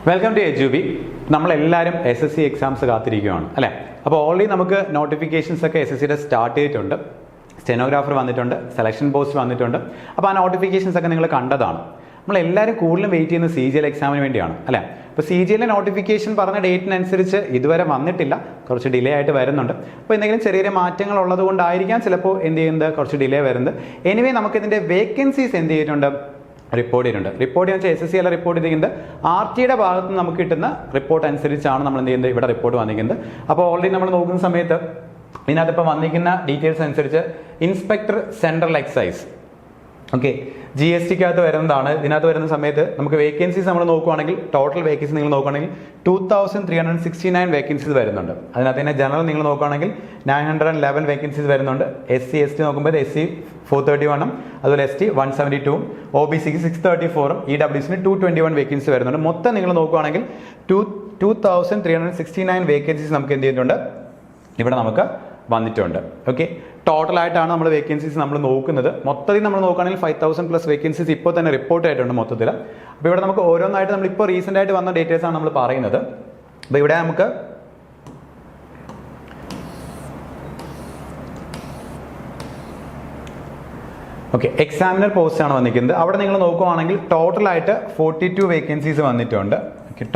Welcome to എജുബി. നമ്മളെല്ലാവരും SSC exams കാത്തിരിക്കുകയാണ് അല്ലേ? അപ്പോൾ ഓൾറെഡി നമുക്ക് നോട്ടിഫിക്കേഷൻസ് ഒക്കെ SSCയുടെ സ്റ്റാർട്ട് ചെയ്തിട്ടുണ്ട്. സ്റ്റെനോഗ്രാഫർ വന്നിട്ടുണ്ട്, സെലക്ഷൻ പോസ്റ്റ് വന്നിട്ടുണ്ട്. അപ്പോൾ ആ നോട്ടിഫിക്കേഷൻസ് ഒക്കെ നിങ്ങൾ കണ്ടതാണ്. നമ്മളെല്ലാവരും കൂടുതലും വെയിറ്റ് ചെയ്യുന്ന CGL എക്സാമിന് വേണ്ടിയാണ് അല്ലേ? അപ്പോൾ CGL നോട്ടിഫിക്കേഷൻ പറഞ്ഞ ഡേറ്റിനനുസരിച്ച് ഇതുവരെ വന്നിട്ടില്ല, കുറച്ച് ഡിലേ ആയിട്ട് വരുന്നുണ്ട്. അപ്പോൾ എന്തെങ്കിലും ചെറിയ മാറ്റങ്ങൾ ഉള്ളത് കൊണ്ടായിരിക്കാം ചിലപ്പോൾ എന്ത് ചെയ്യുന്നത്, കുറച്ച് ഡിലേ വരുന്നത്. എനിവേ നമുക്കിതിൻ്റെ വേക്കൻസീസ് എന്ത് ചെയ്തിട്ടുണ്ട്, റിപ്പോർട്ട് ചെയ്തിട്ടുണ്ട്. റിപ്പോർട്ട് ചെയ്യുന്ന SSC അല്ല റിപ്പോർട്ട് ചെയ്തിരിക്കുന്നത്, RTയുടെ ഭാഗത്ത് നിന്ന് നമുക്ക് കിട്ടുന്ന റിപ്പോർട്ട് അനുസരിച്ചാണ് നമ്മൾ എന്ത് ചെയ്യുന്നത്, ഇവിടെ റിപ്പോർട്ട് വന്നിരിക്കുന്നത്. അപ്പോൾ ഓൾറെഡി നമ്മൾ നോക്കുന്ന സമയത്ത് ഇതിനകത്തിപ്പോൾ വന്നിരിക്കുന്ന ഡീറ്റെയിൽസ് അനുസരിച്ച് ഇൻസ്പെക്ടർ സെൻട്രൽ എക്സൈസ് GSTക്കകത്ത് വരുന്നതാണ്. ഇതിനകത്ത് വരുന്ന സമയത്ത് നമുക്ക് വേക്കൻസീസ് നമ്മൾ നോക്കുകയാണെങ്കിൽ ടോട്ടൽ വേക്കൻസി നിങ്ങൾ നോക്കുകയാണെങ്കിൽ 2369 വേക്കൻസീസ് വരുന്നുണ്ട്. അതിനകത്ത് തന്നെ ജനറൽ നിങ്ങൾ നോക്കുകയാണെങ്കിൽ 911 വേക്കൻസീസ് വരുന്നുണ്ട്. SC ST നോക്കുമ്പോൾ SC 431 അതുപോലെ ST 172 OBCക്ക് 634 EWCന് 221 വേക്കൻസി വരുന്നുണ്ട്. മൊത്തം നിങ്ങൾ നോക്കുകയാണെങ്കിൽ 2369 വേക്കൻസീസ് നമുക്ക് എന്ത് ചെയ്തിട്ടുണ്ട്, ഇവിടെ നമുക്ക് വന്നിട്ടുണ്ട്. ഓക്കെ, ടോട്ടലായിട്ടാണ് നമ്മൾ വേക്കൻസീസ് നമ്മൾ നോക്കുന്നത്. മൊത്തത്തിൽ നമ്മൾ നോക്കുകയാണെങ്കിൽ 5000+ വേക്കൻസീസ് ഇപ്പോൾ തന്നെ റിപ്പോർട്ട് ആയിട്ടുണ്ട് മൊത്തത്തിൽ. അപ്പോൾ ഇവിടെ നമുക്ക് ഓരോന്നായിട്ട് നമ്മളിപ്പോൾ റീസെൻ്റ് ആയിട്ട് വന്ന ഡീറ്റെയിൽസ് ആണ് നമ്മൾ പറയുന്നത്. അപ്പോൾ ഇവിടെ നമുക്ക് എക്സാമിനർ പോസ്റ്റ് ആണ് വന്നിരിക്കുന്നത്. അവിടെ നിങ്ങൾ നോക്കുകയാണെങ്കിൽ ടോട്ടലായിട്ട് 42 വേക്കൻസീസ് വന്നിട്ടുണ്ട്.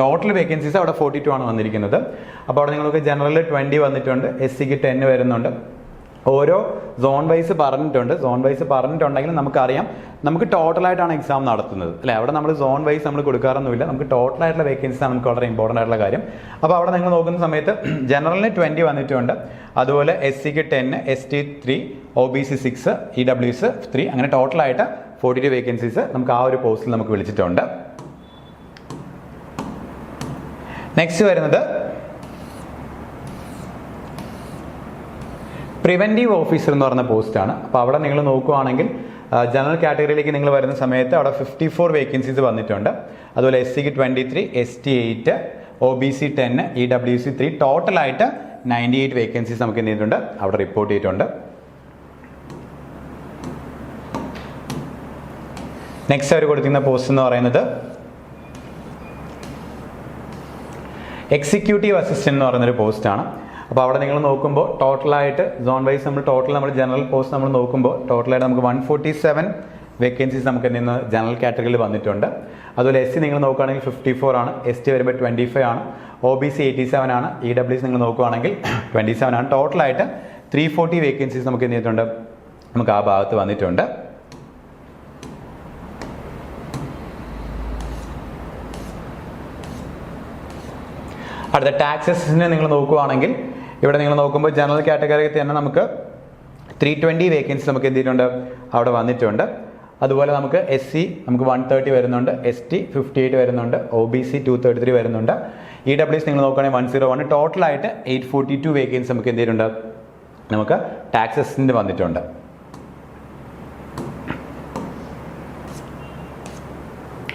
ടോട്ടൽ വേക്കൻസീസ് അവിടെ 42 ആണ് വന്നിരിക്കുന്നത്. അപ്പോൾ അവിടെ നിങ്ങൾക്ക് ജനറൽ 20 വന്നിട്ടുണ്ട്, SCക്ക് 10 വരുന്നുണ്ട്. ഓരോ സോൺ വൈസ് പറഞ്ഞിട്ടുണ്ടെങ്കിൽ നമുക്കറിയാം നമുക്ക് ടോട്ടലായിട്ടാണ് എക്സാം നടത്തുന്നത് അല്ലേ? അവിടെ നമ്മൾ സോൺ വൈസ് നമ്മൾ കൊടുക്കാറൊന്നുമില്ല, നമുക്ക് ടോട്ടലായിട്ടുള്ള വേക്കൻസീസ് ആണ് നമുക്ക് വളരെ ഇമ്പോർട്ടൻ്റ് ആയിട്ടുള്ള കാര്യം. അപ്പോൾ അവിടെ നിങ്ങൾ നോക്കുന്ന സമയത്ത് ജനറലിന് 20 വന്നിട്ടുണ്ട്, അതുപോലെ SCക്ക് 10, ST 3, OBC 6, EWC 3, അങ്ങനെ ടോട്ടലായിട്ട് 42 വേക്കൻസീസ് നമുക്ക് ആ ഒരു പോസ്റ്റിൽ നമുക്ക് വിളിച്ചിട്ടുണ്ട്. നെക്സ്റ്റ് വരുന്നത് പ്രിവെൻറ്റീവ് ഓഫീസർ എന്ന് പറയുന്ന പോസ്റ്റാണ്. അപ്പോൾ അവിടെ നിങ്ങൾ നോക്കുകയാണെങ്കിൽ ജനറൽ കാറ്റഗറിയിലേക്ക് നിങ്ങൾ വരുന്ന സമയത്ത് അവിടെ 54 വേക്കൻസീസ് വന്നിട്ടുണ്ട്. അതുപോലെ SCക്ക് 23, ST 8, OBC 10, EWC 3, ടോട്ടലായിട്ട് 98 വേക്കൻസീസ് നമുക്ക് എന്ത് ചെയ്തിട്ടുണ്ട്, അവിടെ റിപ്പോർട്ട് ചെയ്തിട്ടുണ്ട്. നെക്സ്റ്റ് അവർ കൊടുത്തിരുന്ന പോസ്റ്റ് എന്ന് പറയുന്നത് എക്സിക്യൂട്ടീവ് അസിസ്റ്റന്റ് എന്ന് പറയുന്നൊരു പോസ്റ്റാണ്. അപ്പോൾ അവിടെ നിങ്ങൾ നോക്കുമ്പോൾ ടോട്ടലായിട്ട് സോൺ വൈസ് നമ്മൾ ജനറൽ പോസ്റ്റ് നമ്മൾ നോക്കുമ്പോൾ ടോട്ടലായിട്ട് നമുക്ക് 147 വേക്കൻസീസ് നമുക്ക് എന്ത് ചെയ്യുന്നത് ജനറൽ കാറ്റഗറിയിൽ വന്നിട്ടുണ്ട്. അതുപോലെ SC നിങ്ങൾ നോക്കുകയാണെങ്കിൽ 54 ആണ്, ST വരുമ്പോൾ 25 ആണ്, OBC 87 ആണ്, EWC നിങ്ങൾ നോക്കുകയാണെങ്കിൽ 27 ആണ്. ടോട്ടലായിട്ട് 340 വേക്കൻസീസ് നമുക്ക് എന്ത് ചെയ്തിട്ടുണ്ട്, നമുക്ക് ആ ഭാഗത്ത് വന്നിട്ടുണ്ട്. അടുത്ത ടാക്സസിനെ നിങ്ങൾ നോക്കുകയാണെങ്കിൽ ഇവിടെ നിങ്ങൾ നോക്കുമ്പോൾ ജനറൽ കാറ്റഗറിയിൽ തന്നെ നമുക്ക് 320 വേക്കൻസി നമുക്ക് എന്ത് ചെയ്തിട്ടുണ്ട്, അവിടെ വന്നിട്ടുണ്ട്. അതുപോലെ നമുക്ക് SC നമുക്ക് 130 വരുന്നുണ്ട്, ST 58 വരുന്നുണ്ട്, OBC 233 വരുന്നുണ്ട്, EWC നിങ്ങൾ നോക്കുകയാണെങ്കിൽ 101. ടോട്ടലായിട്ട് 842 വേക്കൻസി നമുക്ക് എന്ത് ചെയ്തിട്ടുണ്ട്, നമുക്ക് ടാക്സസിൻ്റെ വന്നിട്ടുണ്ട്.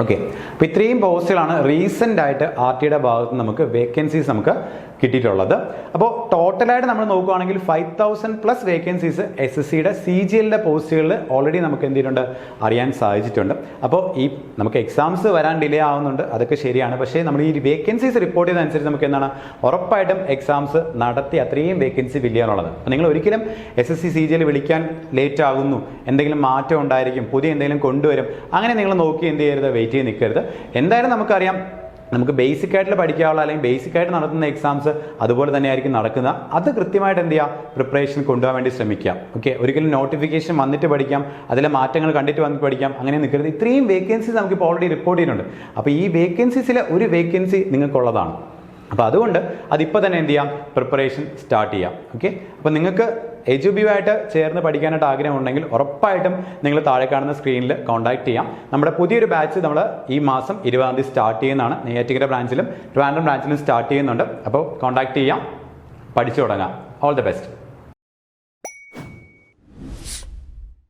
ഓക്കെ, അപ്പോൾ ഇത്രയും പോസ്റ്റുകളാണ് റീസെൻ്റ് ആയിട്ട് RTയുടെ ഭാഗത്ത് നമുക്ക് വേക്കൻസീസ് നമുക്ക് കിട്ടിയിട്ടുള്ളത്. അപ്പോൾ ടോട്ടലായിട്ട് നമ്മൾ നോക്കുകയാണെങ്കിൽ 5000+ വേക്കൻസീസ് SSCയുടെ CGLയുടെ പോസ്റ്റുകളിൽ ഓൾറെഡി നമുക്ക് എന്ത് ചെയ്തിട്ടുണ്ട്, അറിയാൻ സാധിച്ചിട്ടുണ്ട്. അപ്പോൾ ഈ നമുക്ക് എക്സാംസ് വരാൻ ഡിലേ ആവുന്നുണ്ട്, അതൊക്കെ ശരിയാണ്. പക്ഷേ നമ്മൾ ഈ വേക്കൻസീസ് റിപ്പോർട്ട് ചെയ്തതനുസരിച്ച് നമുക്ക് എന്താണ് ഉറപ്പായിട്ടും എക്സാംസ് നടത്തി അത്രയും വേക്കൻസി ഫില്ല് ചെയ്യാനുള്ളത്. അപ്പോൾ നിങ്ങൾ ഒരിക്കലും SSC CGL വിളിക്കാൻ ലേറ്റ് ആകുന്നു, എന്തെങ്കിലും മാറ്റം ഉണ്ടായിരിക്കും, പുതിയ എന്തെങ്കിലും കൊണ്ടുവരും, അങ്ങനെ നിങ്ങൾ നോക്കി എന്ത് ചെയ്യരുത്, വെയിറ്റ് ചെയ്ത് നിൽക്കരുത്. എന്തായാലും നമുക്കറിയാം നമുക്ക് ബേസിക് ആയിട്ടുള്ള പഠിക്കാനുള്ള അല്ലെങ്കിൽ ബേസിക് ആയിട്ട് നടത്തുന്ന എക്സാംസ് അതുപോലെ തന്നെ ആയിരിക്കും നടക്കുന്നത്. അത് കൃത്യമായിട്ട് എന്ത് ചെയ്യുക, പ്രിപ്പറേഷൻ കൊണ്ടുപോകാൻ വേണ്ടി ശ്രമിക്കാം. ഓക്കെ, ഒരിക്കലും നോട്ടിഫിക്കേഷൻ വന്നിട്ട് പഠിക്കാം, അതിലെ മാറ്റങ്ങൾ കണ്ടിട്ട് വന്നിട്ട് പഠിക്കാം, അങ്ങനെ നിൽക്കരുത്. ഇത്രയും വേക്കൻസീസ് നമുക്കിപ്പോൾ ഓൾറെഡി റിപ്പോർട്ട് ചെയ്യുന്നുണ്ട്. അപ്പോൾ ഈ വേക്കൻസീസിലെ ഒരു വേക്കൻസി നിങ്ങൾക്കുള്ളതാണ്. അപ്പോൾ അതുകൊണ്ട് അതിപ്പോൾ തന്നെ എന്ത് ചെയ്യാം, പ്രിപ്പറേഷൻ സ്റ്റാർട്ട് ചെയ്യാം. ഓക്കെ, അപ്പോൾ നിങ്ങൾക്ക് എജുബിയുമായിട്ട് ചേർന്ന് പഠിക്കാനായിട്ട് ആഗ്രഹമുണ്ടെങ്കിൽ ഉറപ്പായിട്ടും നിങ്ങൾ താഴെ കാണുന്ന സ്ക്രീനിൽ കോൺടാക്ട് ചെയ്യാം. നമ്മുടെ പുതിയൊരു ബാച്ച് നമ്മൾ ഈ മാസം 20-ാം തീയതി സ്റ്റാർട്ട് ചെയ്യുന്നതാണ്. നെയ്യാറ്റിൻകര ബ്രാഞ്ചിലും ട്രിവാൻഡ്രം ബ്രാഞ്ചിലും സ്റ്റാർട്ട് ചെയ്യുന്നുണ്ട്. അപ്പോൾ കോൺടാക്ട് ചെയ്യാം, പഠിച്ചു തുടങ്ങാം. All the best.